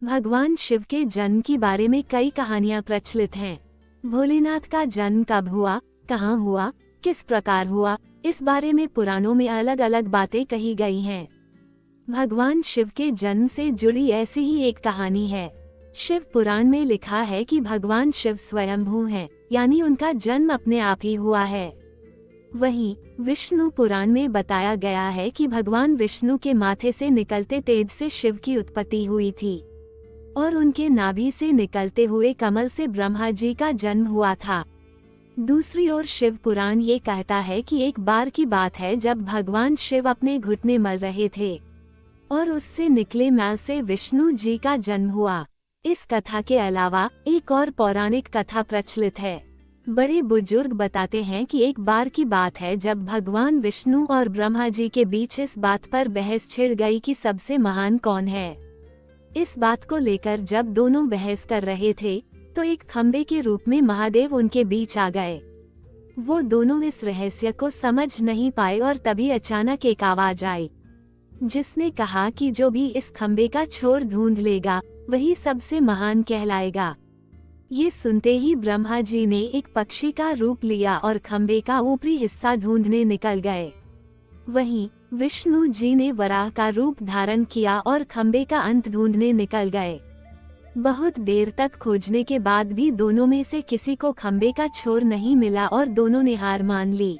भगवान शिव के जन्म के बारे में कई कहानियां प्रचलित हैं। भोलेनाथ का जन्म कब हुआ, कहाँ हुआ, किस प्रकार हुआ, इस बारे में पुराणों में अलग अलग बातें कही गई हैं। भगवान शिव के जन्म से जुड़ी ऐसी ही एक कहानी है। शिव पुराण में लिखा है कि भगवान शिव स्वयंभू हैं, यानी उनका जन्म अपने आप ही हुआ है। वहीं विष्णु पुराण में बताया गया है कि भगवान विष्णु के माथे से निकलते तेज से शिव की उत्पत्ति हुई थी और उनके नाभि से निकलते हुए कमल से ब्रह्मा जी का जन्म हुआ था। दूसरी ओर शिव पुराण ये कहता है कि एक बार की बात है जब भगवान शिव अपने घुटने मल रहे थे और उससे निकले मैल से विष्णु जी का जन्म हुआ। इस कथा के अलावा एक और पौराणिक कथा प्रचलित है। बड़े बुजुर्ग बताते हैं कि एक बार की बात है जब भगवान विष्णु और ब्रह्मा जी के बीच इस बात पर बहस छिड़ गई कि सबसे महान कौन है। इस बात को लेकर जब दोनों बहस कर रहे थे तो एक खंबे के रूप में महादेव उनके बीच आ गए। वो दोनों इस रहस्य को समझ नहीं पाए और तभी अचानक एक आवाज आई जिसने कहा कि जो भी इस खंबे का छोर ढूंढ लेगा वही सबसे महान कहलाएगा। ये सुनते ही ब्रह्मा जी ने एक पक्षी का रूप लिया और खंबे का ऊपरी हिस्सा ढूंढने निकल गए। वहीं विष्णु जी ने वराह का रूप धारण किया और खंबे का अंत ढूंढने निकल गए। बहुत देर तक खोजने के बाद भी दोनों में से किसी को खंबे का छोर नहीं मिला और दोनों ने हार मान ली।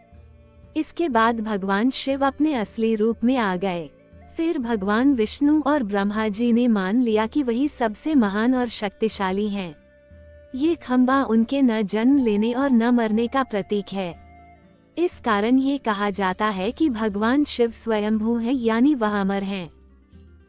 इसके बाद भगवान शिव अपने असली रूप में आ गए। फिर भगवान विष्णु और ब्रह्मा जी ने मान लिया कि वही सबसे महान और शक्तिशाली हैं। ये खंबा उनके न जन्म लेने और न मरने का प्रतीक है। इस कारण ये कहा जाता है कि भगवान शिव स्वयंभू हैं, यानी वह अमर हैं।